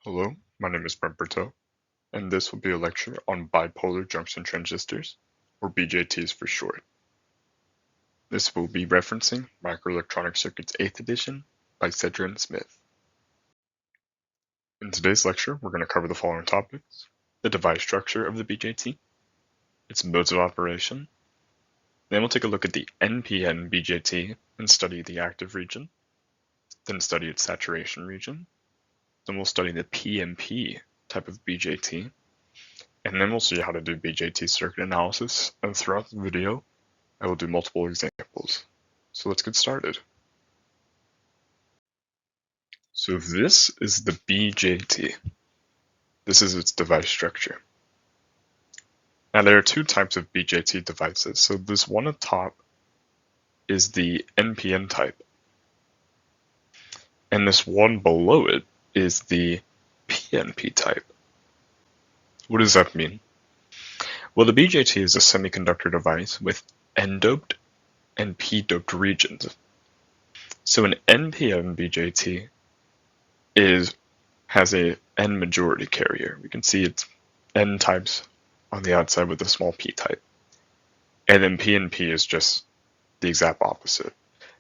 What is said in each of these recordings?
Hello, my name is Brent Berteau, and this will be a lecture on bipolar junction transistors, or BJTs for short. This will be referencing Microelectronic Circuits 8th edition by Cedra and Smith. In today's lecture, we're going to cover the following topics: the device structure of the BJT, its modes of operation. Then we'll take a look at the NPN BJT and study the active region, then study its saturation region. Then we'll study the PNP type of BJT, and then we'll see how to do BJT circuit analysis, and throughout the video, I will do multiple examples. So let's get started. So this is the BJT. This is its device structure. Now there are two types of BJT devices. So this one at top is the NPN type, and this one below it is the PNP type. What does that mean? Well, the BJT is a semiconductor device with N-doped and P-doped regions. So an NPN BJT has a N majority carrier. We can see it's N types on the outside with a small P type. And then PNP is just the exact opposite.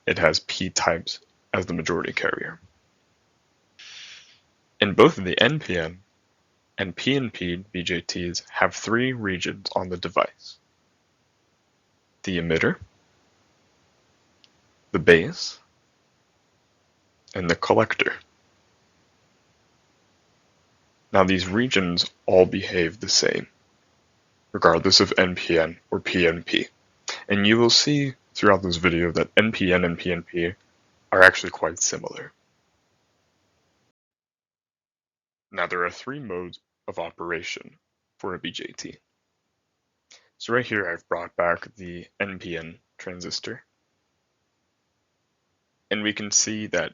It has P types as the majority carrier. And both of the NPN and PNP BJTs have three regions on the device: the emitter, the base, and the collector. Now these regions all behave the same, regardless of NPN or PNP. And you will see throughout this video that NPN and PNP are actually quite similar. Now there are three modes of operation for a BJT. So right here I've brought back the NPN transistor, and we can see that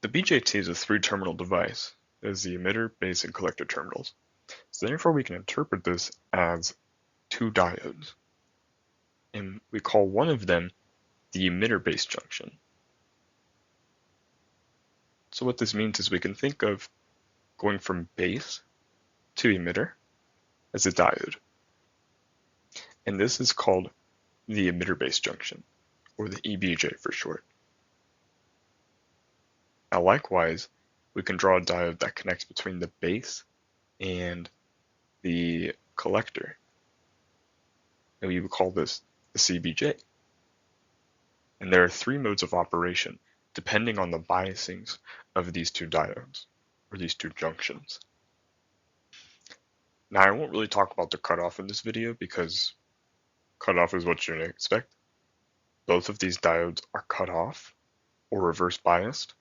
the BJT is a three-terminal device. It has the emitter, base, and collector terminals. So therefore we can interpret this as two diodes, and we call one of them the emitter-base junction. So what this means is we can think of going from base to emitter as a diode. And this is called the emitter-base junction, or the EBJ for short. Now likewise, we can draw a diode that connects between the base and the collector, and we would call this the CBJ. And there are three modes of operation depending on the biasings of these two diodes, or these two junctions. Now I won't really talk about the cutoff in this video because cutoff is what you're going to expect. Both of these diodes are cut off or reverse biased,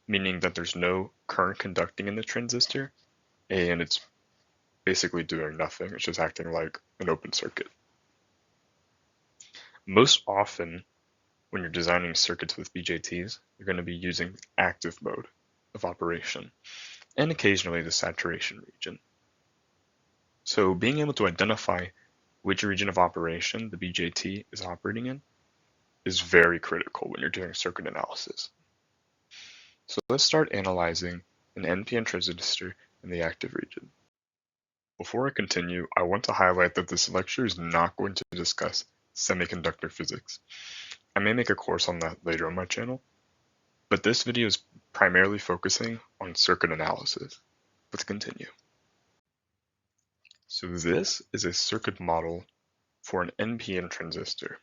meaning that there's no current conducting in the transistor and it's basically doing nothing. It's just acting like an open circuit. Most often when you're designing circuits with BJTs, you're going to be using active mode of operation and occasionally the saturation region. So being able to identify which region of operation the BJT is operating in is very critical when you're doing circuit analysis. So let's start analyzing an NPN transistor in the active region. Before I continue, I want to highlight that this lecture is not going to discuss semiconductor physics. I may make a course on that later on my channel, but this video is primarily focusing on circuit analysis. Let's continue. So this is a circuit model for an NPN transistor.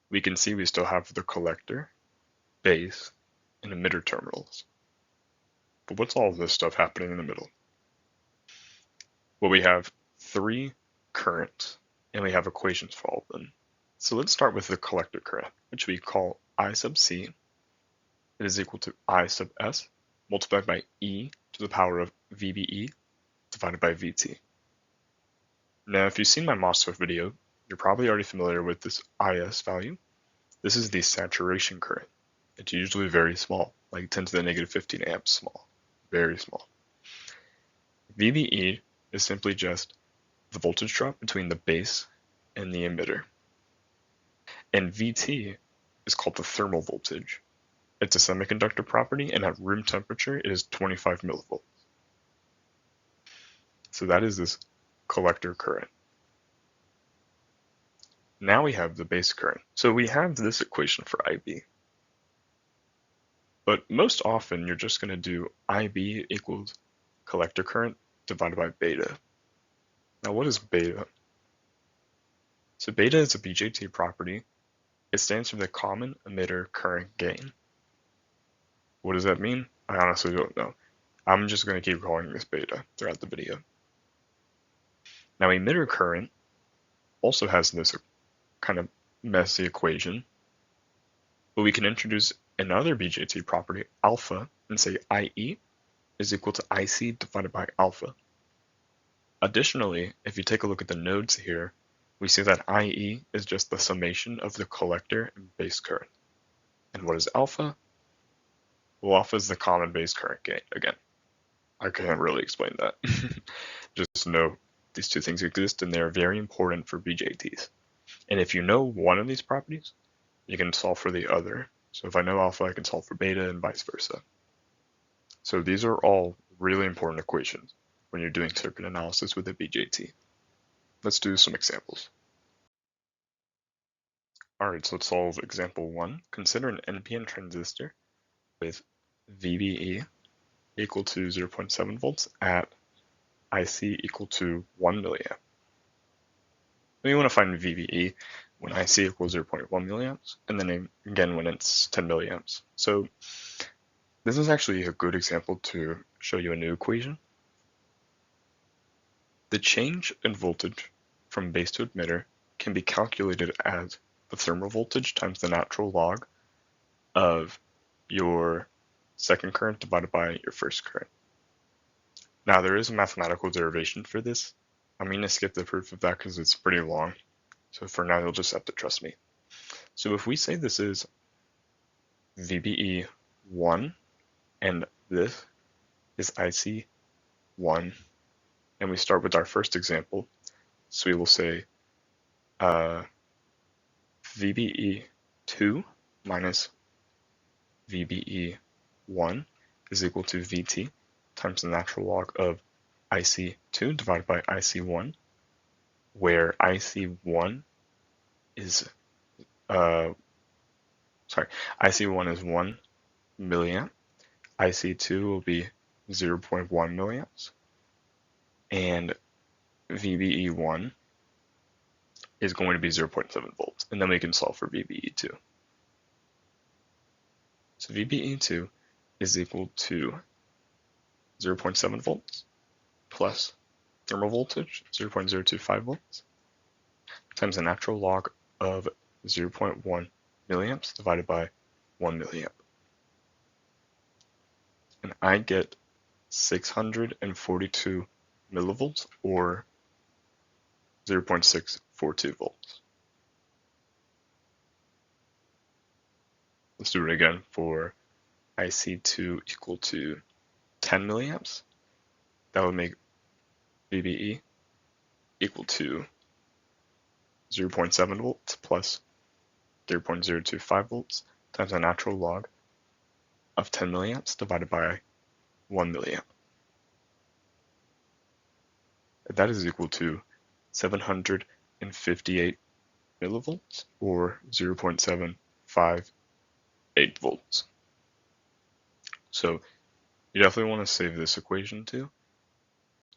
We can see we still have the collector, base, and emitter terminals. But what's all this stuff happening in the middle? Well, we have three currents, and we have equations for all of them. So let's start with the collector current, which we call I sub C. It is equal to I sub S multiplied by e to the power of VBE divided by VT. Now, if you've seen my MOSFET video, you're probably already familiar with this IS value. This is the saturation current. It's usually very small, like 10 to the negative 15 amps small, very small. VBE is simply just the voltage drop between the base and the emitter. And VT is called the thermal voltage. It's a semiconductor property, and at room temperature it is 25 millivolts. So that is this collector current. Now we have the base current. So we have this equation for IB. But most often you're just going to do IB equals collector current divided by beta. Now what is beta? So beta is a BJT property. It stands for the common emitter current gain. What does that mean? I honestly don't know. I'm just going to keep calling this beta throughout the video. Now emitter current also has this kind of messy equation, but we can introduce another BJT property, alpha, and say IE is equal to IC divided by alpha. Additionally, if you take a look at the nodes here, we see that IE is just the summation of the collector and base current. And what is alpha? Well, alpha is the common base current gain. Again, I can't really explain that. Just know these two things exist and they're very important for BJTs. And if you know one of these properties, you can solve for the other. So if I know alpha, I can solve for beta and vice versa. So these are all really important equations when you're doing circuit analysis with a BJT. Let's do some examples. Alright, so let's solve example 1. Consider an NPN transistor with VBE equal to 0.7 volts at IC equal to 1 milliamp. We want to find VBE when IC equals 0.1 milliamps, and then again when it's 10 milliamps. So this is actually a good example to show you a new equation. The change in voltage from base to emitter can be calculated as the thermal voltage times the natural log of your second current divided by your first current. Now there is a mathematical derivation for this. I'm going to skip the proof of that because it's pretty long. So for now, you'll just have to trust me. So if we say this is VBE 1 and this is IC 1, and we start with our first example, so we will say VBE 2 minus VBE 1 is equal to VT times the natural log of IC2 divided by IC1, where IC1 is IC1 is 1 milliamp, IC2 will be 0.1 milliamps, and VBE1 is going to be 0.7 volts, and then we can solve for VBE2. So VBE2 is equal to 0.7 volts plus thermal voltage, 0.025 volts, times the natural log of 0.1 milliamps divided by 1 milliamp. And I get 642 millivolts, or 0.642 volts. Let's do it again for IC2 equal to 10 milliamps. That would make VBE equal to 0.7 volts plus 0.025 volts times the natural log of 10 milliamps divided by 1 milliamp. That is equal to 758 millivolts, or 0.758 volts. So you definitely want to save this equation too.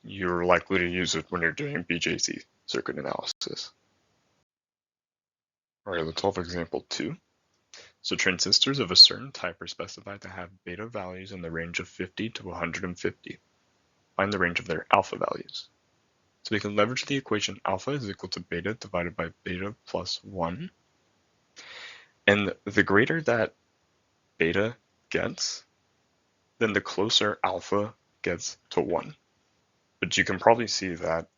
You're likely to use it when you're doing BJT circuit analysis. Alright, let's solve example 2. So transistors of a certain type are specified to have beta values in the range of 50 to 150. Find the range of their alpha values. So we can leverage the equation alpha is equal to beta divided by beta plus 1. And the greater that beta gets, then the closer alpha gets to 1. But you can probably see that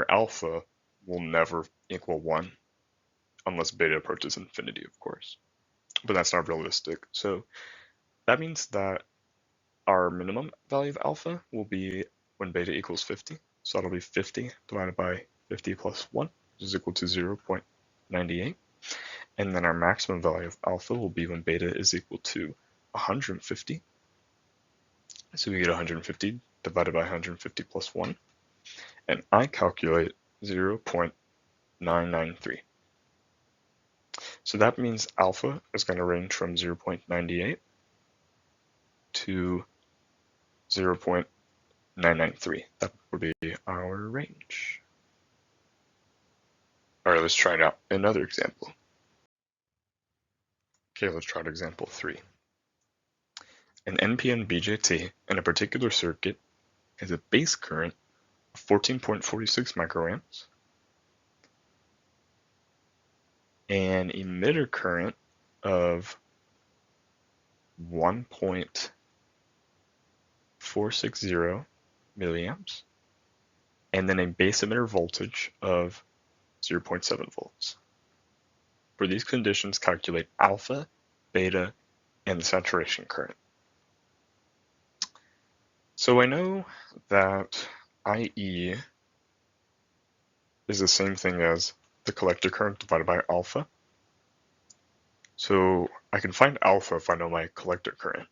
alpha will never equal 1 unless beta approaches infinity, of course. But that's not realistic. So that means that our minimum value of alpha will be when beta equals 50. So that'll be 50 divided by 50 plus 1, which is equal to 0.98. And then our maximum value of alpha will be when beta is equal to 150. So we get 150 divided by 150 plus 1, and I calculate 0.993. So that means alpha is going to range from 0.98 to 0.993. That would be our range. All right, let's try it out. Another example. Okay, let's try out example 3. An NPN BJT in a particular circuit has a base current of 14.46 microamps and emitter current of 1.460 milliamps, and then a base emitter voltage of 0.7 volts. For these conditions, calculate alpha, beta, and the saturation current. So I know that IE is the same thing as the collector current divided by alpha. So I can find alpha if I know my collector current.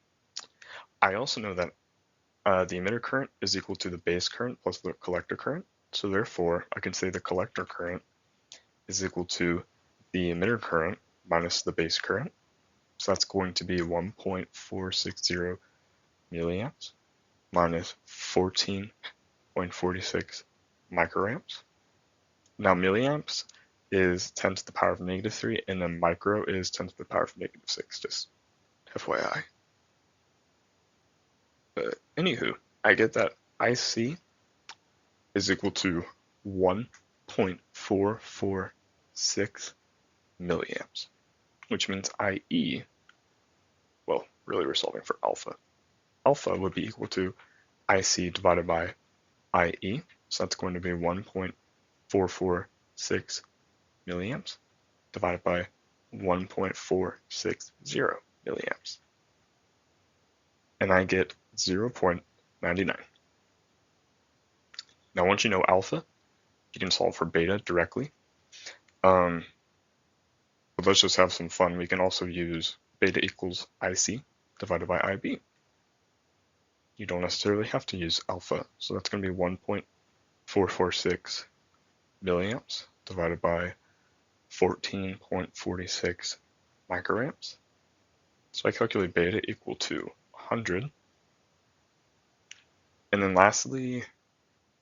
I also know that the emitter current is equal to the base current plus the collector current. So therefore, I can say the collector current is equal to the emitter current minus the base current. So that's going to be 1.460 milliamps minus 14.46 microamps. Now milliamps is 10 to the power of negative 3, and then micro is 10 to the power of negative 6, just FYI. But anywho, I get that IC is equal to 1.446 milliamps, which means IE, well, really we're solving for alpha. Alpha would be equal to IC divided by IE, so that's going to be 1.446 milliamps divided by 1.460 milliamps. And I get 0.99. Now once you know alpha, you can solve for beta directly. But let's just have some fun. We can also use beta equals IC divided by IB. You don't necessarily have to use alpha, so that's going to be 1.446 milliamps divided by 14.46 microamps. So I calculate beta equal to 100. And then lastly,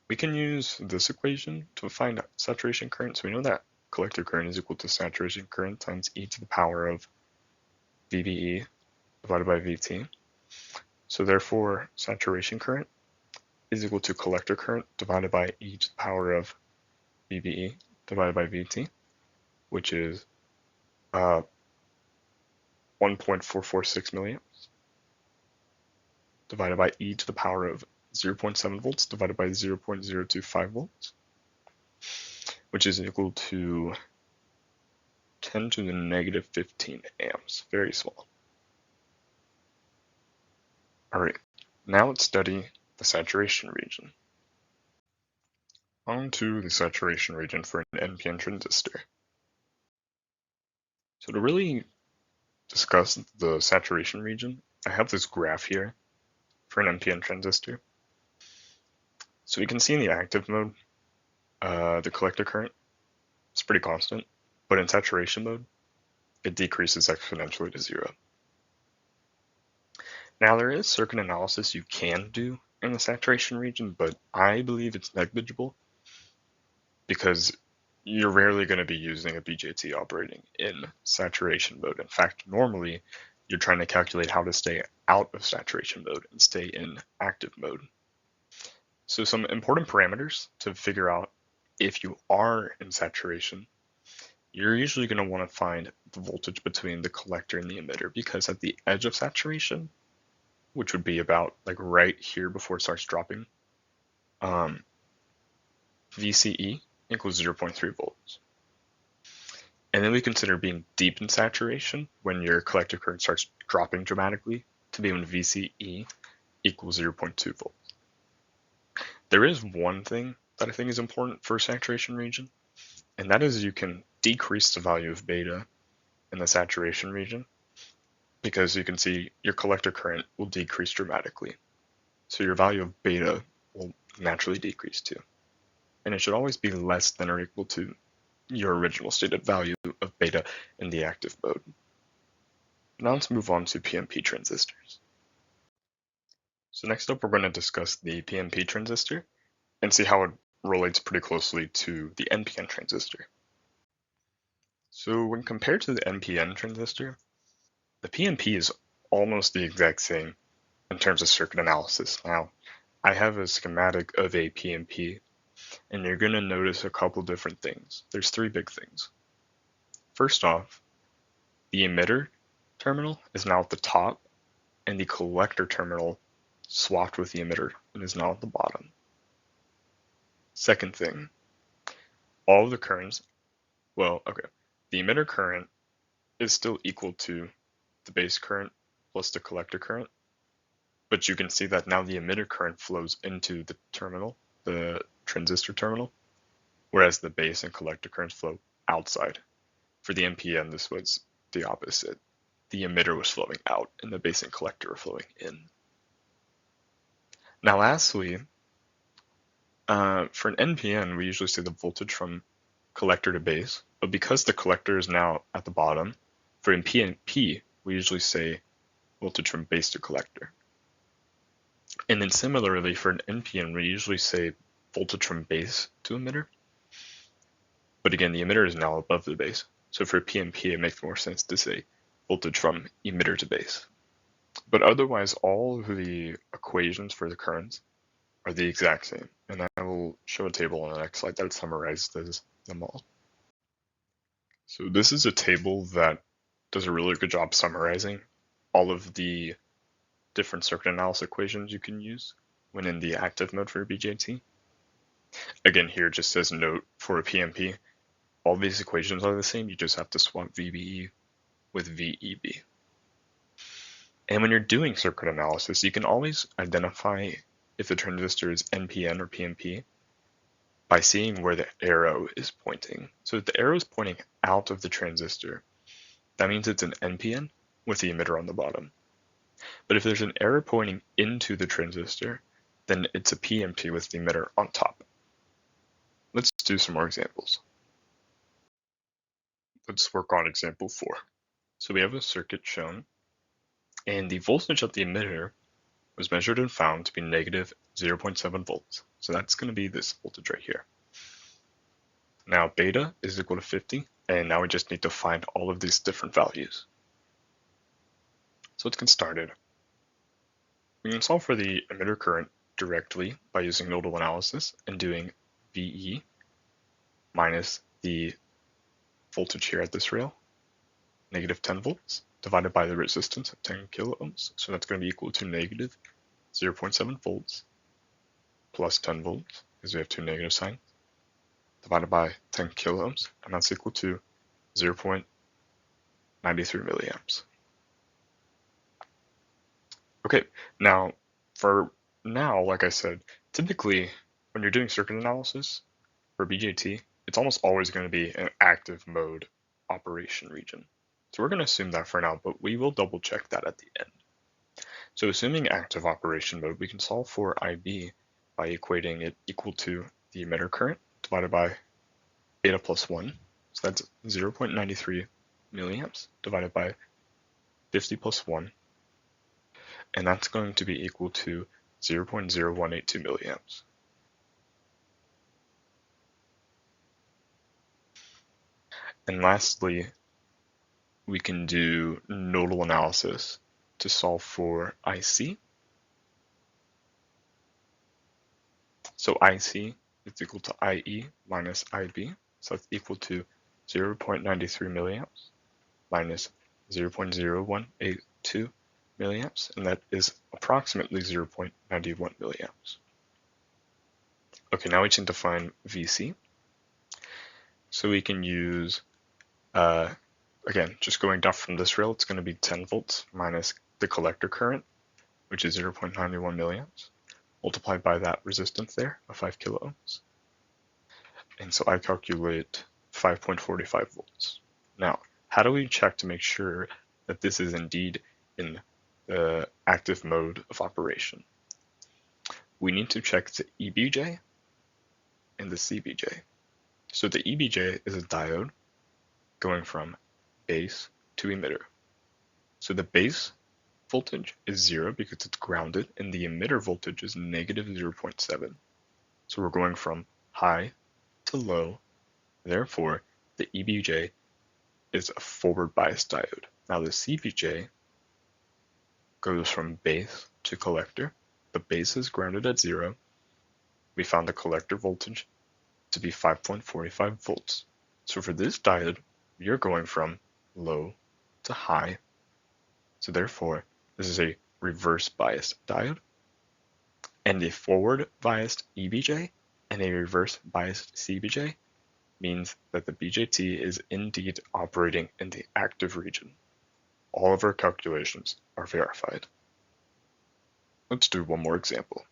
we can use this equation to find saturation current. So we know that collector current is equal to saturation current times e to the power of VBE divided by VT. So therefore, saturation current is equal to collector current divided by e to the power of VBE divided by VT, which is 1.446 milliamps divided by e to the power of 0.7 volts divided by 0.025 volts, which is equal to 10 to the negative 15 amps, very small. All right, now let's study the saturation region. On to the saturation region for an NPN transistor. So to really discuss the saturation region, I have this graph here for an NPN transistor. So we can see in the active mode, the collector current is pretty constant, but in saturation mode, it decreases exponentially to 0. Now there is circuit analysis you can do in the saturation region, but I believe it's negligible because you're rarely going to be using a BJT operating in saturation mode. In fact, normally you're trying to calculate how to stay out of saturation mode and stay in active mode. So some important parameters to figure out if you are in saturation, you're usually going to want to find the voltage between the collector and the emitter, because at the edge of saturation, which would be about like right here before it starts dropping, VCE equals 0.3 volts. And then we consider being deep in saturation when your collector current starts dropping dramatically to be when VCE equals 0.2 volts. There is one thing that I think is important for saturation region, and that is you can decrease the value of beta in the saturation region, because you can see your collector current will decrease dramatically. So your value of beta will naturally decrease too. And it should always be less than or equal to your original stated value of beta in the active mode. Now let's move on to PNP transistors. So next up, we're going to discuss the PNP transistor and see how it relates pretty closely to the NPN transistor. So when compared to the NPN transistor, the PNP is almost the exact same in terms of circuit analysis. Now, I have a schematic of a PNP, and you're going to notice a couple different things. There's three big things. First off, the emitter terminal is now at the top, and the collector terminal swapped with the emitter and is now at the bottom. Second thing, all of the currents, the emitter current is still equal to the base current plus the collector current, but you can see that now the emitter current flows into the terminal, the transistor terminal, whereas the base and collector currents flow outside. For the NPN, this was the opposite. The emitter was flowing out and the base and collector were flowing in. Now lastly, for an NPN, we usually say the voltage from collector to base, but because the collector is now at the bottom, for an PNP, we usually say voltage from base to collector. And then similarly, for an NPN, we usually say voltage from base to emitter. But again, the emitter is now above the base. So for PNP, it makes more sense to say voltage from emitter to base. But otherwise, all of the equations for the currents are the exact same. And I will show a table on the next slide that summarizes them all. So this is a table that does a really good job summarizing all of the different circuit analysis equations you can use when in the active mode for a BJT. Again, here just says note for a PNP, all these equations are the same, you just have to swap VBE with VEB. And when you're doing circuit analysis, you can always identify if the transistor is NPN or PNP by seeing where the arrow is pointing. So if the arrow is pointing out of the transistor, that means it's an NPN with the emitter on the bottom. But if there's an arrow pointing into the transistor, then it's a PNP with the emitter on top. Let's do some more examples. Let's work on example 4. So we have a circuit shown, and the voltage at the emitter was measured and found to be negative 0.7 volts. So that's going to be this voltage right here. Now beta is equal to 50, and now we just need to find all of these different values. So let's get started. We can solve for the emitter current directly by using nodal analysis and doing VE minus the voltage here at this rail, negative 10 volts, divided by the resistance of 10 kilo ohms. So that's going to be equal to negative 0.7 volts plus 10 volts, because we have two negative signs, divided by 10 kilo ohms, and that's equal to 0.93 milliamps. Okay, now like I said, typically when you're doing circuit analysis for BJT, it's almost always going to be an active mode operation region. So we're going to assume that for now, but we will double check that at the end. So assuming active operation mode, we can solve for IB by equating it equal to the emitter current divided by beta plus 1. So that's 0.93 milliamps divided by 50 plus 1. And that's going to be equal to 0.0182 milliamps. And lastly, we can do nodal analysis to solve for IC. So IC is equal to IE minus IB. So that's equal to 0.93 milliamps minus 0.0182 milliamps, and that is approximately 0.91 milliamps. Okay, now we need to find VC. So we can use, again, just going down from this rail, it's going to be 10 volts minus the collector current, which is 0.91 milliamps, multiplied by that resistance there of 5 kilo ohms. And so I calculate 5.45 volts. Now, how do we check to make sure that this is indeed in the active mode of operation? we need to check the EBJ and the CBJ. So the EBJ is a diode going from base to emitter. So the base voltage is 0 because it's grounded, and the emitter voltage is negative 0.7. So we're going from high to low. Therefore, the EBJ is a forward bias diode. Now the CBJ goes from base to collector. The base is grounded at 0. We found the collector voltage to be 5.45 volts. So for this diode, we are going from low to high. So therefore, this is a reverse biased diode, and a forward biased EBJ and a reverse biased CBJ means that the BJT is indeed operating in the active region. All of our calculations are verified. Let's do one more example.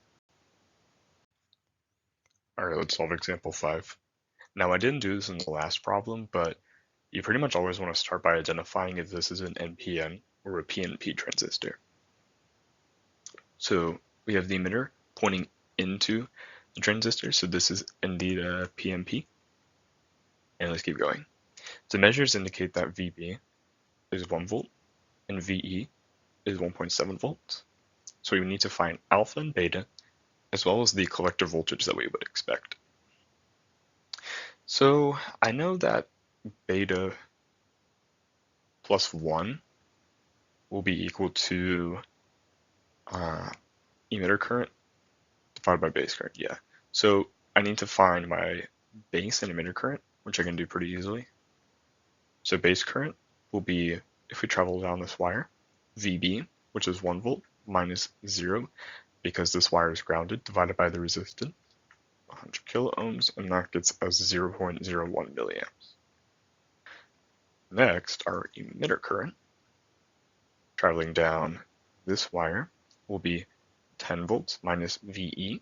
Alright, let's solve example 5. Now I didn't do this in the last problem, but you pretty much always want to start by identifying if this is an NPN or a PNP transistor. So we have the emitter pointing into the transistor, so this is indeed a PNP. And let's keep going. The measures indicate that VB is 1 volt and VE is 1.7 volts. So we need to find alpha and beta, as well as the collector voltage that we would expect. So I know that beta plus 1 will be equal to emitter current divided by base current, yeah. So I need to find my base and emitter current, which I can do pretty easily. So base current will be, if we travel down this wire, VB, which is 1 volt, minus 0, because this wire is grounded, divided by the resistance, 100 kilo ohms, and that gets us 0.01 milliamps. Next, our emitter current, traveling down this wire, will be 10 volts minus VE,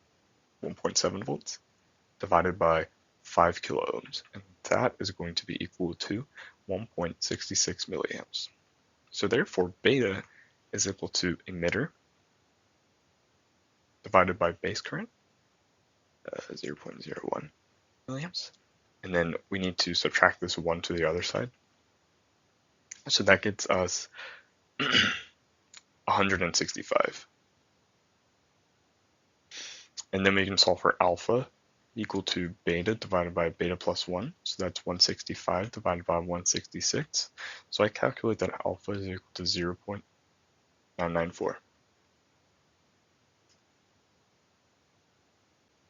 1.7 volts, divided by 5 kilo ohms, and that is going to be equal to 1.66 milliamps. So therefore, beta is equal to emitter divided by base current, 0.01 milliamps, and then we need to subtract this 1 to the other side. So that gets us 165. And then we can solve for alpha equal to beta divided by beta plus 1. So that's 165 divided by 166. So I calculate that alpha is equal to 0.994.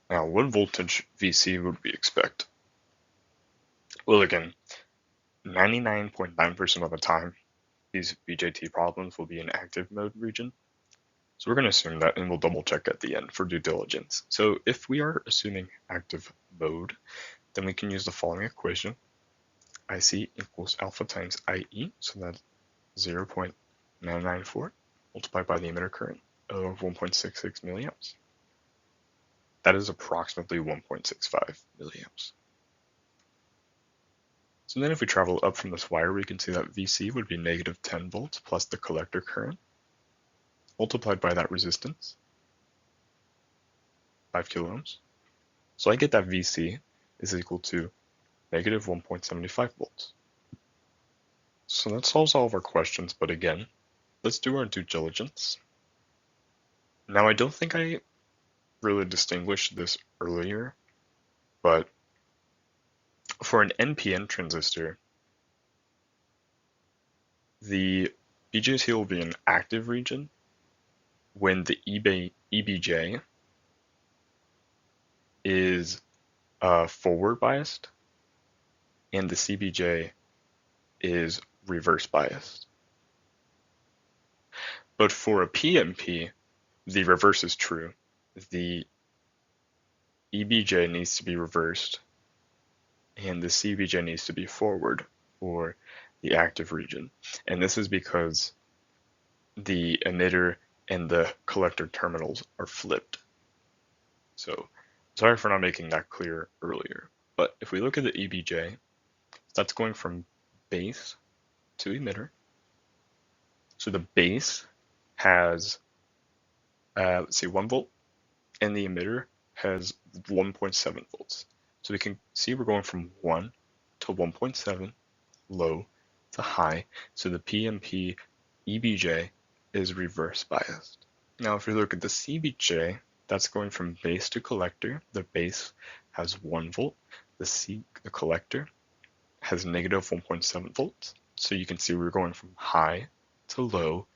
Now, what voltage VC would we expect? Well, again, 99.9% of the time, these BJT problems will be in active mode region. So we're going to assume that, and we'll double check at the end for due diligence. So if we are assuming active mode, then we can use the following equation. IC equals alpha times IE, so that's 0.994 multiplied by the emitter current of 1.66 milliamps. That is approximately 1.65 milliamps. So then if we travel up from this wire, we can see that VC would be negative 10 volts plus the collector current multiplied by that resistance, 5 kilo ohms. So I get that VC is equal to negative 1.75 volts. So that solves all of our questions, but again, let's do our due diligence. Now I don't think I really distinguished this earlier, but for an NPN transistor, the BJT will be an active region when the EBJ is forward biased and the CBJ is reverse biased. But for a PNP, the reverse is true. The EBJ needs to be reversed and the CBJ needs to be forward for the active region. And this is because the emitter and the collector terminals are flipped. So sorry for not making that clear earlier. But if we look at the EBJ, that's going from base to emitter. So the base has, let's see, 1 volt and the emitter has 1.7 volts. So we can see we're going from 1 to 1.7, low to high, so the PNP EBJ is reverse biased. Now if we look at the CBJ, that's going from base to collector. The base has 1 volt, the collector has negative 1.7 volts. So you can see we're going from high to low,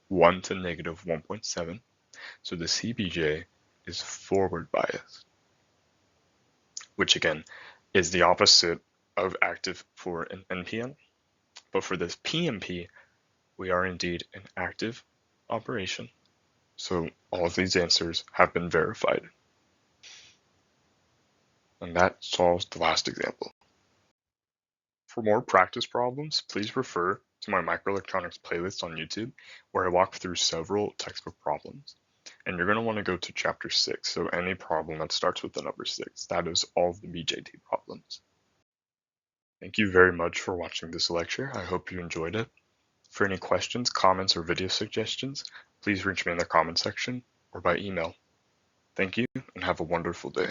1 to negative 1.7. So the CBJ is forward biased, which again is the opposite of active for an NPN. But for this PNP, we are indeed in active operation. So all of these answers have been verified. And that solves the last example. For more practice problems, please refer to my microelectronics playlist on YouTube, where I walk through several textbook problems. And you're going to want to go to chapter 6, so any problem that starts with the number 6, that is all of the BJT problems. Thank you very much for watching this lecture. I hope you enjoyed it. For any questions, comments, or video suggestions, please reach me in the comment section or by email. Thank you and have a wonderful day.